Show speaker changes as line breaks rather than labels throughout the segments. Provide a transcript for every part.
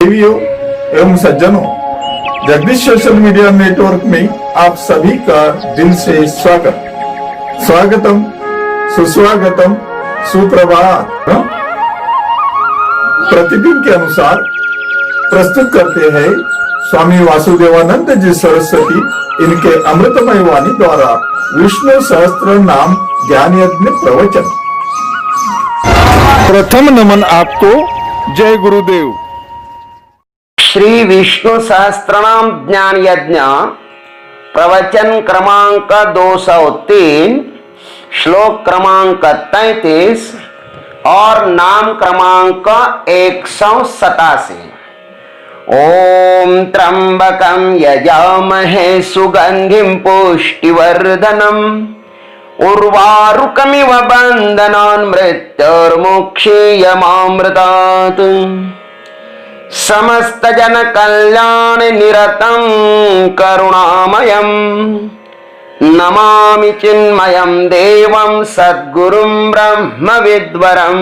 देवियों एवं सज्जनों, जगदीश सोशल मीडिया नेटवर्क में आप सभी का दिल से स्वागतम, सुस्वागतम, सुप्रभात। प्रतिदिन के अनुसार प्रस्तुत करते हैं स्वामी वासुदेवानंद जी सरस्वती इनके अमृतमय वाणी द्वारा विष्णु सहस्त्र नाम ज्ञान यज्ञ प्रवचन।
प्रथम नमन आपको। जय गुरुदेव।
श्री विष्णु सहस्त्रनाम ज्ञान यज्ञ प्रवचन क्रमांक 203, श्लोक क्रमांक 33 और नाम क्रमांक 187। ओम त्र्यंबकं यजामहे सुगंधिं पुष्टिवर्धनम् उर्वारुकमिव बन्धनान् मृत्युर्मुक्षीयमामृतात् समस्त जन कल्याण निरतं करुणामयं नमामि चिन्मयं देवं सद्गुरुं ब्रह्मविद्वरं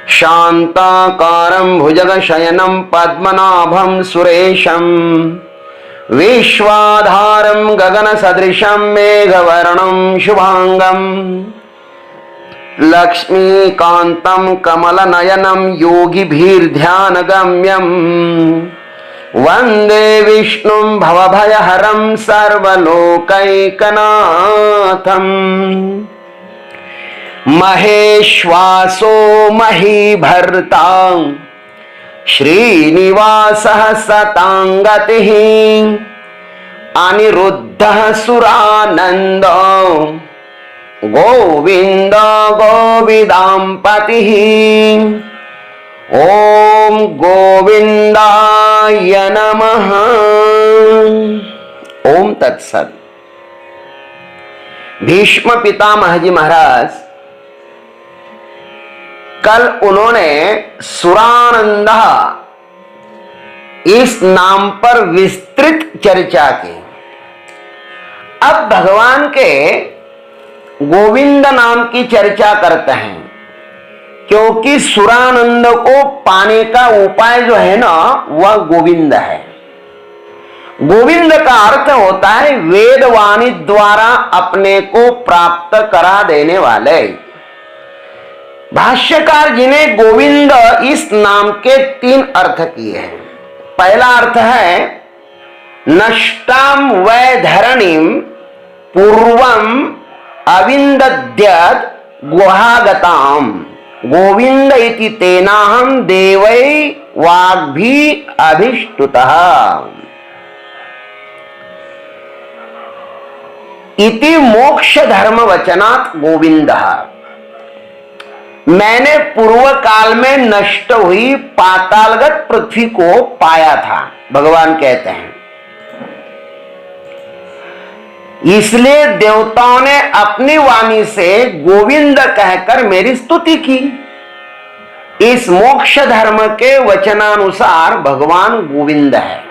शान्ताकारं भुजगशयनं पद्मनाभं सुरेशं विश्वाधारं गगनसदृशं मेघवर्णं शुभांगं लक्ष्मीकान्तं कमलनयनं योगिभिर्ध्यानगम्यं वन्दे विष्णुं भवभयहरं सर्वलोकैकनाथं महेश्वासो महीभर्ता श्रीनिवासः सतांगतिः अनिरुद्धः सुरानन्दो गोविंद गोविदाम्पतिः। ओम गोविंदाय नमः। ओम तत्सत। भीष्म पितामह जी महाराज कल उन्होंने सुरानंद इस नाम पर विस्तृत चर्चा की। अब भगवान के गोविंद नाम की चर्चा करते हैं, क्योंकि सुरानंद को पाने का उपाय जो है ना वह गोविंद है। गोविंद का अर्थ होता है वेदवाणी द्वारा अपने को प्राप्त करा देने वाले। भाष्यकार जी ने गोविंद इस नाम के 3 अर्थ किए हैं। पहला अर्थ है नष्टाम वैधरणीम पूर्वम अविंदद्यत गुहागताम गोविंद इति तेनाहम देवै वाग्भी अभिष्टुतः इति मोक्ष धर्म वचनात् गोविंदः। मैंने पूर्व काल में नष्ट हुई पातालगत पृथ्वी को पाया था, भगवान कहते हैं। इसलिए देवताओं ने अपनी वाणी से गोविंद कहकर मेरी स्तुति की। इस मोक्ष धर्म के वचनानुसार भगवान गोविंद है,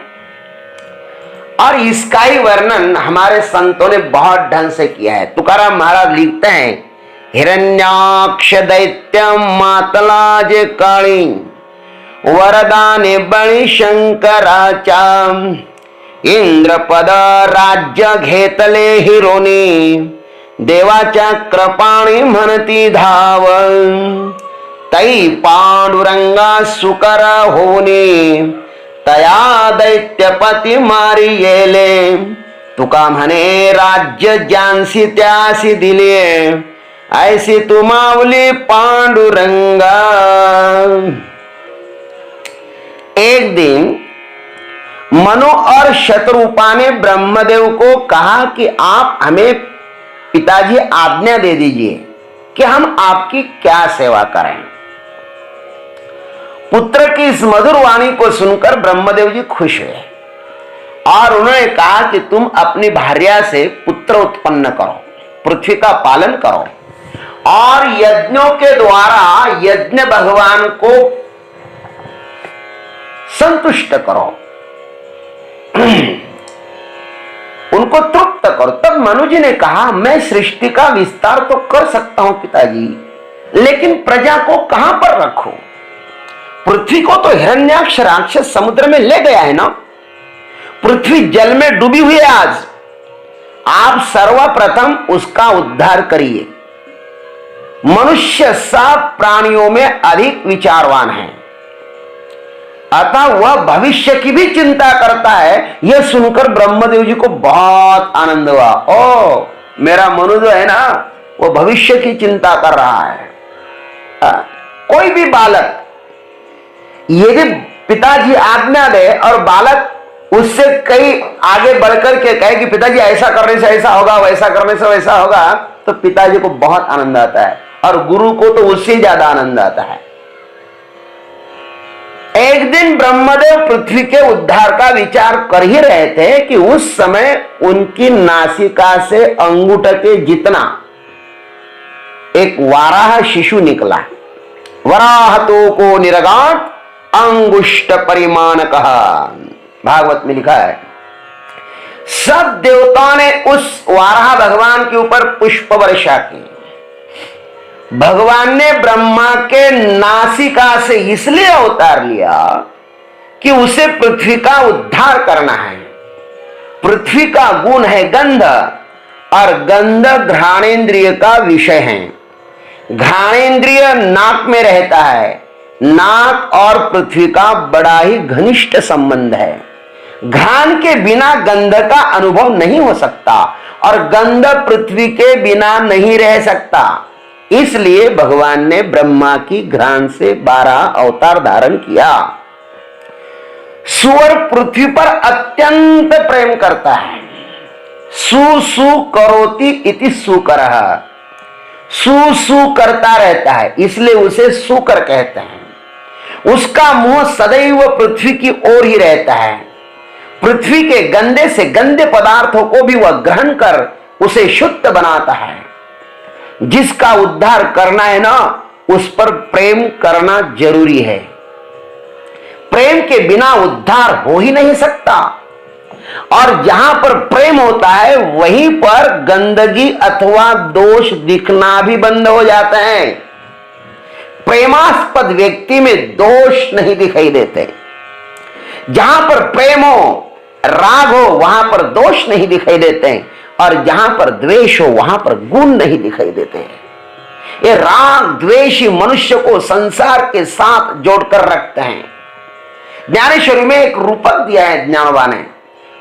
और इसका ही वर्णन हमारे संतों ने बहुत ढंग से किया है। तुकाराम महाराज लिखते हैं, हिरण्याक्ष दैत्यम मातलाज काली वरदाने बणि शंकराचाम इंद्रपद राज्य घेतले हिरोनी देवाच्या कृपाणी म्हणती धाव तै पांडुरंगा सुकर होनी तया दैत्यपती मारी येले तुका म्हणे राज्य ज्यांसी त्यासी दिले ऐसी तुमावली पांडुरंगा। एक दिन मनु और शत्रुपा ने ब्रह्मदेव को कहा कि आप हमें पिताजी आज्ञा दे दीजिए कि हम आपकी क्या सेवा करें। पुत्र की इस मधुर वाणी को सुनकर ब्रह्मदेव जी खुश हुए और उन्होंने कहा कि तुम अपनी भार्या से पुत्र उत्पन्न करो, पृथ्वी का पालन करो और यज्ञों के द्वारा यज्ञ भगवान को संतुष्ट करो, उनको तृप्त करो। तब मनु जी ने कहा, मैं सृष्टि का विस्तार तो कर सकता हूं पिताजी, लेकिन प्रजा को कहां पर रखूं? पृथ्वी को तो हिरण्याक्ष राक्षस समुद्र में ले गया है ना, पृथ्वी जल में डूबी हुई है। आज आप सर्वप्रथम उसका उद्धार करिए। मनुष्य सब प्राणियों में अधिक विचारवान है, अतः वह भविष्य की भी चिंता करता है। यह सुनकर ब्रह्मदेव जी को बहुत आनंद हुआ। ओ, मेरा मनु जो है ना, वो भविष्य की चिंता कर रहा है। कोई भी बालक यदि पिताजी आज्ञा दे और बालक उससे कई आगे बढ़कर के कहे कि पिताजी ऐसा करने से ऐसा होगा, वैसा करने से वैसा होगा, तो पिताजी को बहुत आनंद आता है और गुरु को तो उससे ज्यादा आनंद आता है। एक दिन ब्रह्मदेव पृथ्वी के उद्धार का विचार कर ही रहे थे कि उस समय उनकी नासिका से अंगूठे के जितना एक वाराह शिशु निकला। वराहतो को निरगाट अंगुष्ट परिमाण कहा, भागवत में लिखा है। सब देवताओं ने उस वाराह भगवान के ऊपर पुष्प वर्षा की। भगवान ने ब्रह्मा के नासिका से इसलिए अवतार लिया कि उसे पृथ्वी का उद्धार करना है। पृथ्वी का गुण है गंध, और गंध घ्राणेन्द्रिय का विषय है। घ्राणेन्द्रिय नाक में रहता है। नाक और पृथ्वी का बड़ा ही घनिष्ठ संबंध है। घ्राण के बिना गंध का अनुभव नहीं हो सकता और गंध पृथ्वी के बिना नहीं रह सकता। इसलिए भगवान ने ब्रह्मा की घ्राण से 12 अवतार धारण किया। सुअर पृथ्वी पर अत्यंत प्रेम करता है। सु सु करोति इति सुकरः, सु सु करता रहता है, इसलिए उसे सुकर कहते हैं। उसका मुंह सदैव पृथ्वी की ओर ही रहता है। पृथ्वी के गंदे से गंदे पदार्थों को भी वह ग्रहण कर उसे शुद्ध बनाता है। जिसका उद्धार करना है ना, उस पर प्रेम करना जरूरी है। प्रेम के बिना उद्धार हो ही नहीं सकता। और जहां पर प्रेम होता है वहीं पर गंदगी अथवा दोष दिखना भी बंद हो जाते हैं। प्रेमास्पद व्यक्ति में दोष नहीं दिखाई देते। जहां पर प्रेम हो, राग हो, वहां पर दोष नहीं दिखाई देते हैं, और जहां पर द्वेष हो वहां पर गुण नहीं दिखाई देते हैं। ये राग द्वेषी मनुष्य को संसार के साथ जोड़कर रखते हैं। ज्ञानेश्वरी में एक रूपक दिया है ज्ञानवा ने।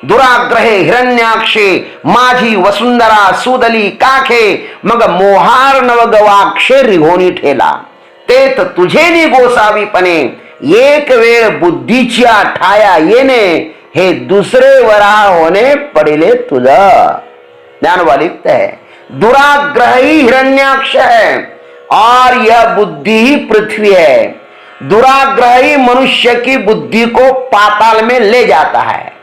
दुराग्रहे हिरण्याक्षे माझी वसुंधरा सुदली काखे मग मोहार नवगवाक्षे रिघोनी ठेला तेत तुझे नि गोसावीपणे एक वेळ बुद्धीच्या ठाया येणे हे दुसरे वराह होने पडिले तुझा। ज्ञानवा लिखते है दुराग्रह ही हिरण्याक्ष है और यह बुद्धि ही पृथ्वी है। दुराग्रही मनुष्य की बुद्धि को पाताल में ले जाता है।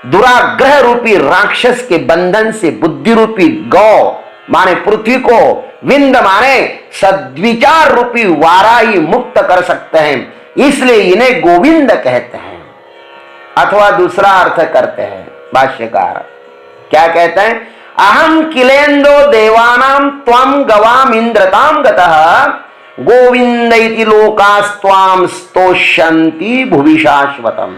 दुराग्रह रूपी राक्षस के बंधन से बुद्धि रूपी गौ माने पृथ्वी को, विंद माने सद्विचार रूपी वारा ही मुक्त कर सकते हैं। इसलिए इन्हें गोविंद कहते हैं। अथवा दूसरा अर्थ करते हैं भाष्यकार, क्या कहते हैं? अहम किलेंदो देवानाम त्वम गवाम इंद्रताम गतः गोविंद इति लोकास्त्वाम स्तोष्यन्ति भुवि शाश्वतम्।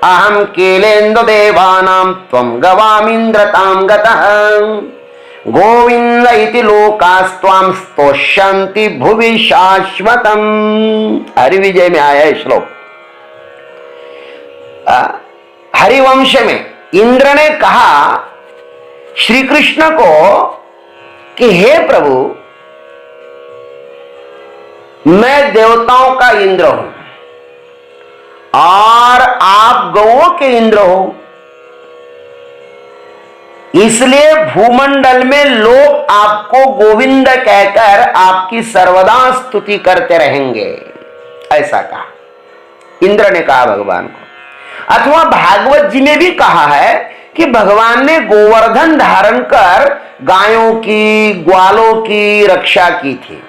अहम किलेंदो देवानाम त्वम गवाम इंद्रताम गतः गोविंद इति लोकास्त्वाम स्तोष्यन्ति भुवि शाश्वतम्। हरिविजय में आया है श्लोक। हरिवंश में इंद्र ने कहा श्री कृष्ण को कि हे प्रभु, मैं देवताओं का इंद्र हूं और आप गौओं के इंद्र हो, इसलिए भूमंडल में लोग आपको गोविंद कहकर आपकी सर्वदा स्तुति करते रहेंगे। ऐसा कहा इंद्र ने कहा भगवान को। अथवा भागवत जी ने भी कहा है कि भगवान ने गोवर्धन धारण कर गायों की, ग्वालों की रक्षा की थी।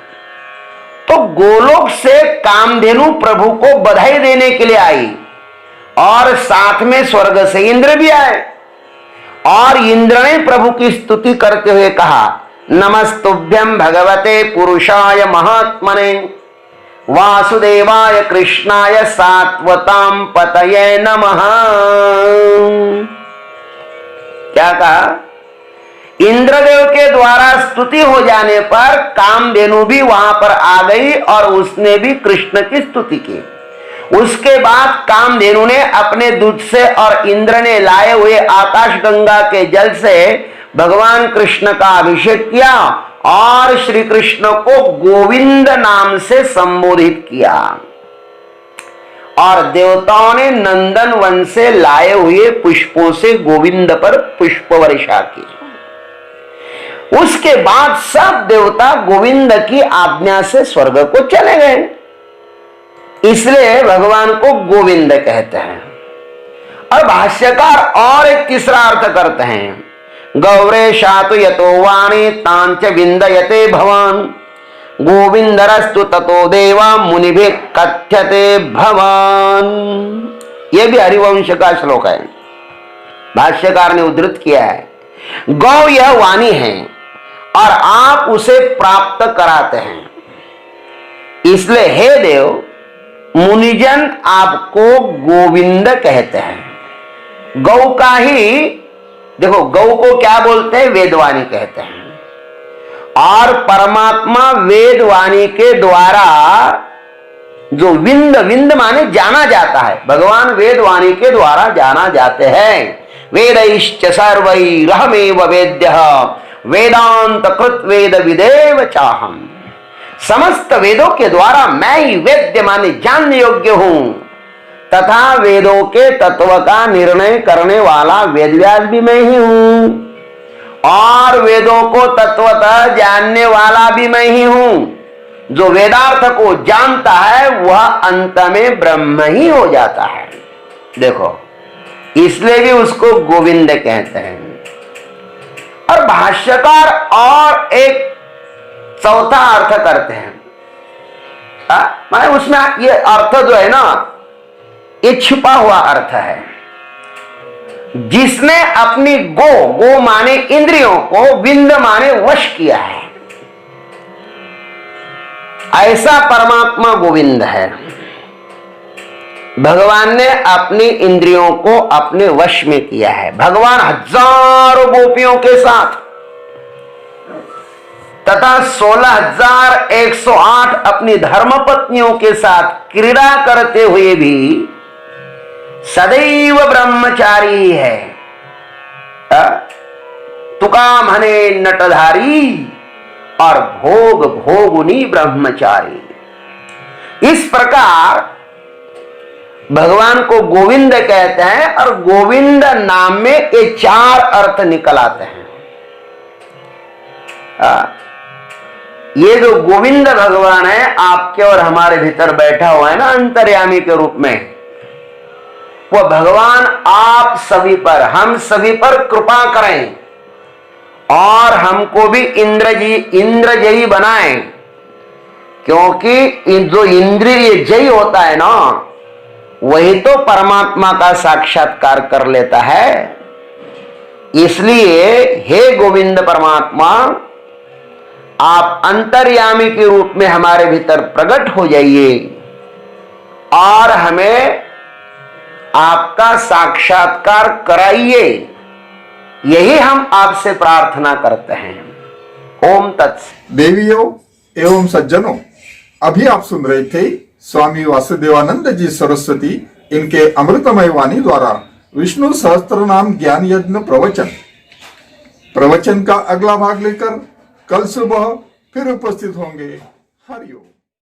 तो गोलोक से कामधेनु प्रभु को बधाई देने के लिए आई और साथ में स्वर्ग से इंद्र भी आए। और इंद्र ने प्रभु की स्तुति करते हुए कहा नमस्तुभ्यं भगवते पुरुषाय महात्मने वासुदेवाय कृष्णाय सात्वताम पतये नमः। क्या कहा? इंद्रदेव के द्वारा स्तुति हो जाने पर कामधेनु भी वहां पर आ गई और उसने भी कृष्ण की स्तुति की। उसके बाद कामधेनु ने अपने दूध से और इंद्र ने लाए हुए आकाश गंगा के जल से भगवान कृष्ण का अभिषेक किया और श्री कृष्ण को गोविंद नाम से संबोधित किया। और देवताओं ने नंदन वन से लाए हुए पुष्पों से गोविंद पर पुष्प वर्षा की। उसके बाद सब देवता गोविंद की आज्ञा से स्वर्ग को चले गए, इसलिए भगवान को गोविंद कहते हैं। और भाष्यकार और एक तीसरा अर्थ करते हैं, गौरे शातु यतो वाणी तांच विंदयते भवान गोविंदरस्तु ततो देवा मुनिभि कथ्यते भवान। यह भी हरिवंश का श्लोक है, भाष्यकार ने उद्धृत किया है। गौ यह वाणी है और आप उसे प्राप्त कराते हैं, इसलिए हे देव मुनिजन आपको गोविंद कहते हैं। गौ का ही देखो, गौ को क्या बोलते हैं? वेदवाणी कहते हैं। और परमात्मा वेदवाणी के द्वारा जो विंद, विंद माने जाना जाता है, भगवान वेदवाणी के द्वारा जाना जाते हैं। वेदैश्च सर्वैरहमेव वेद्यः वेदांत कृत वेद विदेव चाहम। समस्त वेदों के द्वारा मैं ही वेद्य माने जानने योग्य हूं तथा वेदों के तत्व का निर्णय करने वाला वेदव्यास भी मैं ही हूं और वेदों को तत्वतः जानने वाला भी मैं ही हूं। जो वेदार्थ को जानता है वह अंत में ब्रह्म ही हो जाता है। देखो, इसलिए भी उसको गोविंद कहते हैं। और भाष्यकार और एक चौथा अर्थ करते हैं, माने उसमें ये अर्थ जो है ना, ये छुपा हुआ अर्थ है। जिसने अपनी गो माने इंद्रियों को, विंद माने वश किया है, ऐसा परमात्मा गोविंद है। भगवान ने अपनी इंद्रियों को अपने वश में किया है। भगवान हजारों गोपियों के साथ तथा 16,108 अपनी धर्मपत्नियों के साथ क्रीड़ा करते हुए भी सदैव ब्रह्मचारी है। तुका मने नटधारी और भोग भोगुनी ब्रह्मचारी। इस प्रकार भगवान को गोविंद कहते हैं और गोविंद नाम में ये चार अर्थ निकल आते हैं। ये जो गोविंद भगवान है आपके और हमारे भीतर बैठा हुआ है ना, अंतर्यामी के रूप में, वह भगवान आप सभी पर, हम सभी पर कृपा करें और हमको भी इंद्रजयी बनाएं। क्योंकि जो इंद्रिय जयी होता है ना, वही तो परमात्मा का साक्षात्कार कर लेता है। इसलिए हे गोविंद परमात्मा, आप अंतर्यामी के रूप में हमारे भीतर प्रकट हो जाइए और हमें आपका साक्षात्कार कराइए। यही हम आपसे प्रार्थना करते हैं। ओम तत्सत।
देवियों एवं सज्जनों, अभी आप सुन रहे थे स्वामी वासुदेवानंद जी सरस्वती इनके अमृतमय वाणी द्वारा विष्णु सहस्त्र नाम ज्ञान यज्ञ प्रवचन का अगला भाग लेकर कल सुबह फिर उपस्थित होंगे। हरिओम।